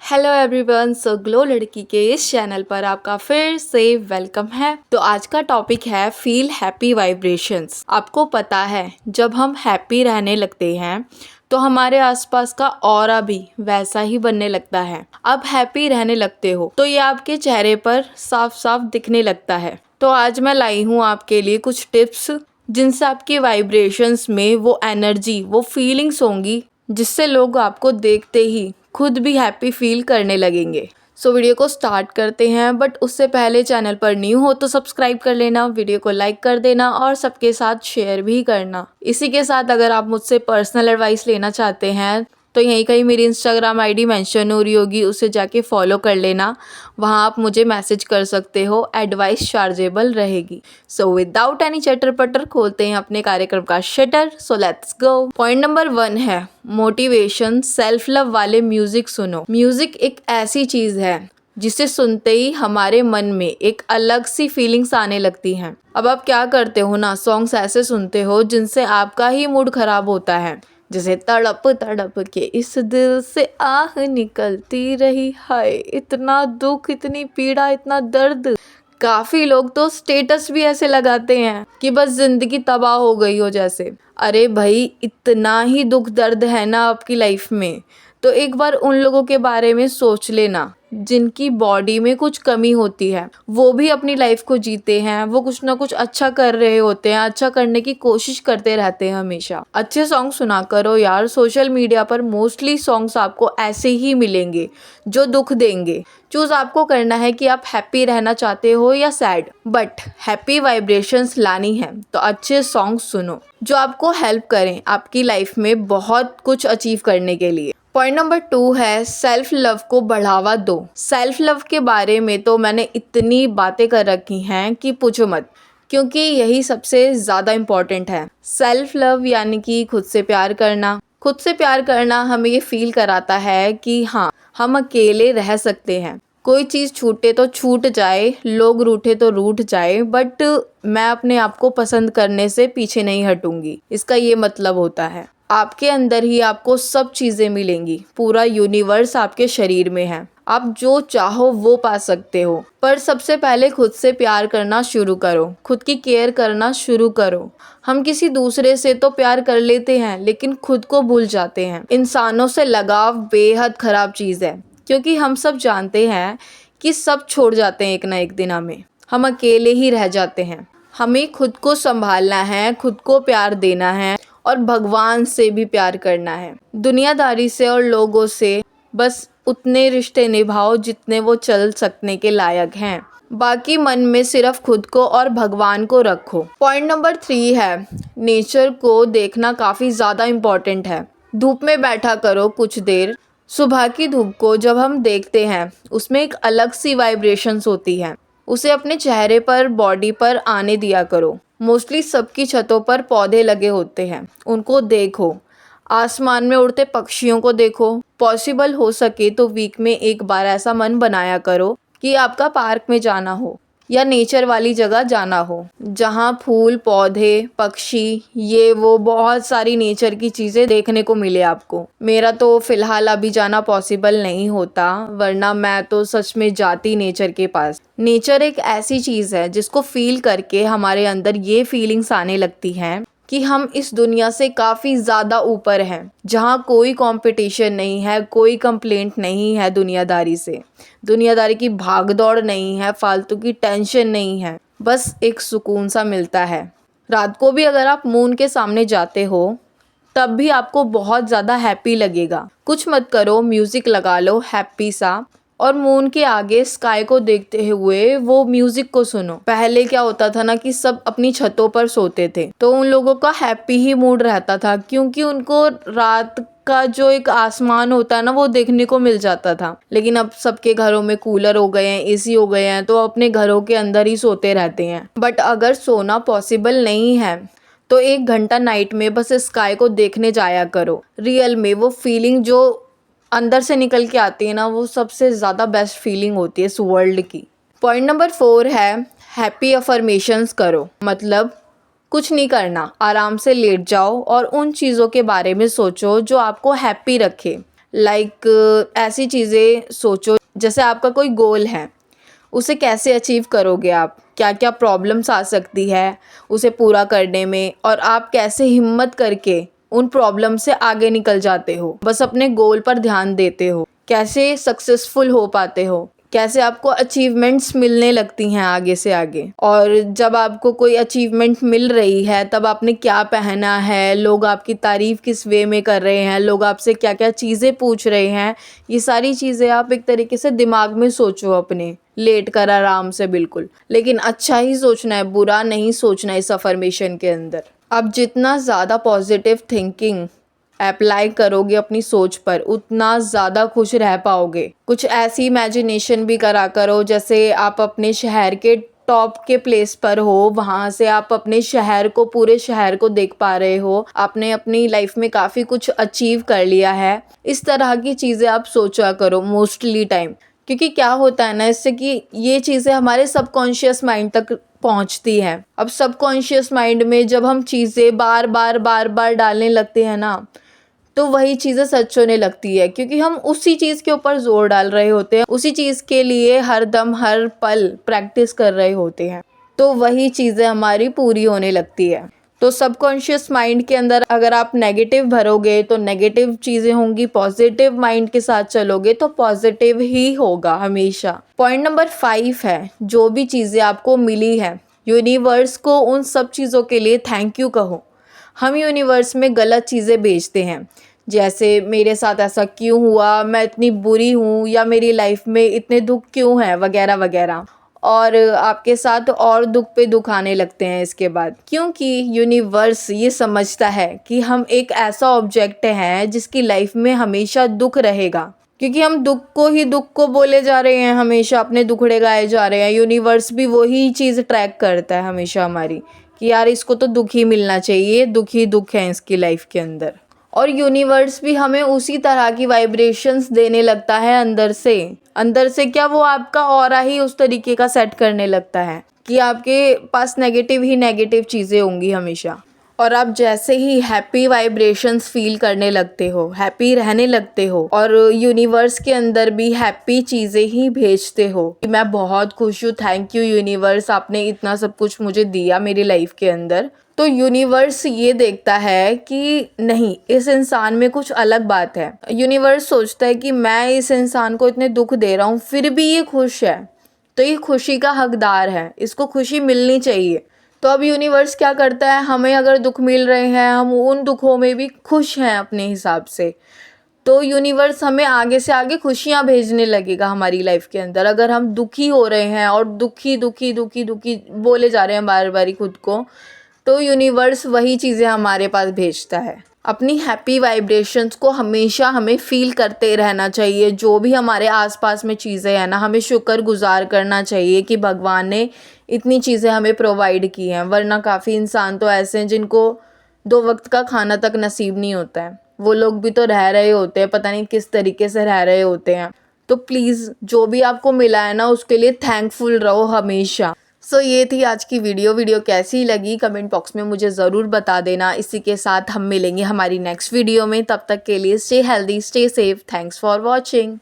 Hello everyone, सो glow लड़की के इस चैनल पर आपका फिर से वेलकम है। तो आज का टॉपिक है फील हैप्पी वाइब्रेशंस। आपको पता है जब हम हैप्पी रहने लगते हैं तो हमारे आसपास का ऑरा भी वैसा ही बनने लगता है। अब हैप्पी रहने लगते हो तो ये आपके चेहरे पर साफ साफ दिखने लगता है। तो आज मैं लाई हूँ आपके लिए कुछ टिप्स जिनसे आपकी वाइब्रेशंस में वो एनर्जी, वो फीलिंग्स होंगी जिससे लोग आपको देखते ही खुद भी हैप्पी फील करने लगेंगे। सो वीडियो को स्टार्ट करते हैं, बट उससे पहले चैनल पर न्यू हो तो सब्सक्राइब कर लेना, वीडियो को लाइक कर देना और सबके साथ शेयर भी करना। इसी के साथ अगर आप मुझसे पर्सनल एडवाइस लेना चाहते हैं तो यहीं कहीं मेरी इंस्टाग्राम आईडी मेंशन हो रही होगी, उसे जाके फॉलो कर लेना। वहाँ आप मुझे मैसेज कर सकते हो, एडवाइस चार्जेबल रहेगी। सो विदाउट एनी चटर पटर खोलते हैं अपने कार्यक्रम का shutter. So let's go. Point number 1 है मोटिवेशन। सेल्फ लव वाले म्यूजिक सुनो। म्यूजिक एक ऐसी चीज है जिसे सुनते ही हमारे मन में एक अलग सी फीलिंग्स आने लगती हैं। अब आप क्या करते हो ना, सॉन्ग्स ऐसे सुनते हो जिनसे आपका ही मूड खराब होता है, जैसे तड़प तड़प के इस दिल से आह निकलती रही, हाय इतना दुख, इतनी पीड़ा, इतना दर्द। काफी लोग तो स्टेटस भी ऐसे लगाते हैं कि बस जिंदगी तबाह हो गई हो जैसे। अरे भाई, इतना ही दुख दर्द है ना आपकी लाइफ में, तो एक बार उन लोगों के बारे में सोच लेना जिनकी बॉडी में कुछ कमी होती है। वो भी अपनी लाइफ को जीते हैं, वो कुछ ना कुछ अच्छा कर रहे होते हैं, अच्छा करने की कोशिश करते रहते हैं हमेशा। अच्छे सॉन्ग सुना करो यार। सोशल मीडिया पर मोस्टली सॉन्ग्स आपको ऐसे ही मिलेंगे जो दुख देंगे। चूज आपको करना है कि आप हैप्पी रहना चाहते हो या सैड, बट हैप्पी वाइब्रेशंस लानी है तो अच्छे सॉन्ग सुनो जो आपको हेल्प करें आपकी लाइफ में बहुत कुछ अचीव करने के लिए। पॉइंट नंबर 2 है सेल्फ लव को बढ़ावा दो। सेल्फ लव के बारे में तो मैंने इतनी बातें कर रखी हैं कि पूछो मत, क्योंकि यही सबसे ज़्यादा इम्पोर्टेंट है। सेल्फ लव यानी कि खुद से प्यार करना। खुद से प्यार करना हमें ये फील कराता है कि हाँ, हम अकेले रह सकते हैं। कोई चीज़ छूटे तो छूट जाए, लोग रूठे तो रूठ जाए, बट मैं अपने आप को पसंद करने से पीछे नहीं हटूंगी। इसका ये मतलब होता है आपके अंदर ही आपको सब चीज़ें मिलेंगी। पूरा यूनिवर्स आपके शरीर में है, आप जो चाहो वो पा सकते हो। पर सबसे पहले खुद से प्यार करना शुरू करो, खुद की केयर करना शुरू करो। हम किसी दूसरे से तो प्यार कर लेते हैं लेकिन खुद को भूल जाते हैं। इंसानों से लगाव बेहद खराब चीज़ है, क्योंकि हम सब जानते हैं कि सब छोड़ जाते हैं एक ना एक दिन हमें। हम अकेले ही रह जाते हैं। हमें खुद को संभालना है, खुद को प्यार देना है और भगवान से भी प्यार करना है। दुनियादारी से और लोगों से बस उतने रिश्ते निभाओ जितने वो चल सकने के लायक हैं। बाकी मन में सिर्फ खुद को और भगवान को रखो। पॉइंट नंबर 3 है नेचर को देखना काफ़ी ज़्यादा इम्पॉर्टेंट है। धूप में बैठा करो कुछ देर। सुबह की धूप को जब हम देखते हैं उसमें एक अलग सी वाइब्रेशंस होती है, उसे अपने चेहरे पर, बॉडी पर आने दिया करो। मोस्टली सबकी छतों पर पौधे लगे होते हैं, उनको देखो। आसमान में उड़ते पक्षियों को देखो। पॉसिबल हो सके तो वीक में एक बार ऐसा मन बनाया करो कि आपका पार्क में जाना हो या नेचर वाली जगह जाना हो, जहाँ फूल, पौधे, पक्षी, ये वो बहुत सारी नेचर की चीज़ें देखने को मिले आपको। मेरा तो फ़िलहाल अभी जाना पॉसिबल नहीं होता, वरना मैं तो सच में जाती नेचर के पास। नेचर एक ऐसी चीज़ है जिसको फील करके हमारे अंदर ये फीलिंग्स आने लगती हैं कि हम इस दुनिया से काफ़ी ज़्यादा ऊपर हैं, जहाँ कोई कंपटीशन नहीं है, कोई कंप्लेंट नहीं है दुनियादारी से। दुनियादारी की भागदौड़ नहीं है, फालतू की टेंशन नहीं है, बस एक सुकून सा मिलता है। रात को भी अगर आप मून के सामने जाते हो तब भी आपको बहुत ज़्यादा हैप्पी लगेगा। कुछ मत करो, म्यूज़िक लगा लो हैप्पी सा, और मून के आगे स्काई को देखते हुए वो म्यूजिक को सुनो। पहले क्या होता था ना कि सब अपनी छतों पर सोते थे, तो उन लोगों का हैप्पी ही मूड रहता था, क्योंकि उनको रात का जो एक आसमान होता है ना वो देखने को मिल जाता था। लेकिन अब सबके घरों में कूलर हो गए हैं, एसी हो गए हैं, तो अपने घरों के अंदर ही सोते रहते हैं। बट अगर सोना पॉसिबल नहीं है तो 1 घंटा नाइट में बस स्काई को देखने जाया करो। रियल में वो फीलिंग जो अंदर से निकल के आती है ना, वो सबसे ज़्यादा बेस्ट फीलिंग होती है इस वर्ल्ड की। पॉइंट नंबर 4 है हैप्पी अफर्मेशंस करो। मतलब कुछ नहीं करना, आराम से लेट जाओ और उन चीज़ों के बारे में सोचो जो आपको हैप्पी रखे। ऐसी चीज़ें सोचो, जैसे आपका कोई गोल है, उसे कैसे अचीव करोगे आप, क्या क्या प्रॉब्लम्स आ सकती है उसे पूरा करने में, और आप कैसे हिम्मत करके उन प्रॉब्लम से आगे निकल जाते हो, बस अपने गोल पर ध्यान देते हो, कैसे सक्सेसफुल हो पाते हो, कैसे आपको अचीवमेंट्स मिलने लगती हैं आगे से आगे। और जब आपको कोई अचीवमेंट मिल रही है तब आपने क्या पहना है, लोग आपकी तारीफ़ किस वे में कर रहे हैं, लोग आपसे क्या क्या चीज़ें पूछ रहे हैं, ये सारी चीज़ें आप एक तरीके से दिमाग में सोचो अपने, लेट कर आराम से बिल्कुल। लेकिन अच्छा ही सोचना है, बुरा नहीं सोचना है इस अफर्मेशन के अंदर। अब जितना ज़्यादा पॉजिटिव थिंकिंग अप्लाई करोगे अपनी सोच पर, उतना ज़्यादा खुश रह पाओगे। कुछ ऐसी इमेजिनेशन भी करा करो जैसे आप अपने शहर के टॉप के प्लेस पर हो, वहाँ से आप अपने शहर को, पूरे शहर को देख पा रहे हो, आपने अपनी लाइफ में काफ़ी कुछ अचीव कर लिया है। इस तरह की चीज़ें आप सोचा करो मोस्टली टाइम, क्योंकि क्या होता है ना इससे कि ये चीज़ें हमारे सबकॉन्शियस माइंड तक पहुंचती हैं। अब सबकॉन्शियस माइंड में जब हम चीज़ें बार बार डालने लगते हैं ना, तो वही चीज़ें सच होने लगती है, क्योंकि हम उसी चीज़ के ऊपर जोर डाल रहे होते हैं, उसी चीज़ के लिए हर दम हर पल प्रैक्टिस कर रहे होते हैं, तो वही चीज़ें हमारी पूरी होने लगती है। तो सबकॉन्शियस माइंड के अंदर अगर आप नेगेटिव भरोगे तो नेगेटिव चीज़ें होंगी, पॉजिटिव माइंड के साथ चलोगे तो पॉजिटिव ही होगा हमेशा। पॉइंट नंबर 5 है, जो भी चीज़ें आपको मिली है, यूनिवर्स को उन सब चीज़ों के लिए थैंक यू कहो। हम यूनिवर्स में गलत चीज़ें भेजते हैं, जैसे मेरे साथ ऐसा क्यों हुआ, मैं इतनी बुरी हूँ, या मेरी लाइफ में इतने दुख क्यों हैं, वगैरह वगैरह, और आपके साथ और दुख पे दुख आने लगते हैं इसके बाद, क्योंकि यूनिवर्स ये समझता है कि हम एक ऐसा ऑब्जेक्ट हैं जिसकी लाइफ में हमेशा दुख रहेगा, क्योंकि हम दुख को बोले जा रहे हैं, हमेशा अपने दुखड़े गाए जा रहे हैं। यूनिवर्स भी वही चीज़ ट्रैक करता है हमेशा हमारी, कि यार इसको तो दुख ही मिलना चाहिए, दुख ही दुख है इसकी लाइफ के अंदर। और यूनिवर्स भी हमें उसी तरह की वाइब्रेशंस देने लगता है अंदर से क्या, वो आपका ऑरा ही उस तरीके का सेट करने लगता है कि आपके पास नेगेटिव ही नेगेटिव चीज़ें होंगी हमेशा। और आप जैसे ही हैप्पी वाइब्रेशंस फील करने लगते हो, हैप्पी रहने लगते हो, और यूनिवर्स के अंदर भी हैप्पी चीज़ें ही भेजते हो। मैं बहुत खुश हूँ, थैंक यू यूनिवर्स, आपने इतना सब कुछ मुझे दिया मेरी लाइफ के अंदर। तो यूनिवर्स ये देखता है कि नहीं, इस इंसान में कुछ अलग बात है। यूनिवर्स सोचता है कि मैं इस इंसान को इतने दुख दे रहा हूँ फिर भी ये खुश है, तो ये खुशी का हकदार है, इसको खुशी मिलनी चाहिए। तो अब यूनिवर्स क्या करता है, हमें अगर दुख मिल रहे हैं, हम उन दुखों में भी खुश हैं अपने हिसाब से, तो यूनिवर्स हमें आगे से आगे खुशियाँ भेजने लगेगा हमारी लाइफ के अंदर। अगर हम दुखी हो रहे हैं और दुखी दुखी दुखी दुखी बोले जा रहे हैं बार बार खुद को, तो यूनिवर्स वही चीज़ें हमारे पास भेजता है। अपनी हैप्पी वाइब्रेशंस को हमेशा हमें फील करते रहना चाहिए। जो भी हमारे आसपास में चीज़ें हैं ना, हमें शुक्रगुजार करना चाहिए कि भगवान ने इतनी चीज़ें हमें प्रोवाइड की हैं, वरना काफ़ी इंसान तो ऐसे हैं जिनको 2 वक्त का खाना तक नसीब नहीं होता है। वो लोग भी तो रह रहे होते हैं, पता नहीं किस तरीके से रह रहे होते हैं। तो प्लीज़ जो भी आपको मिला है ना, उसके लिए थैंकफुल रहो हमेशा। सो ये थी आज की वीडियो कैसी लगी कमेंट बॉक्स में मुझे ज़रूर बता देना। इसी के साथ हम मिलेंगे हमारी नेक्स्ट वीडियो में, तब तक के लिए stay healthy, stay safe, thanks for watching.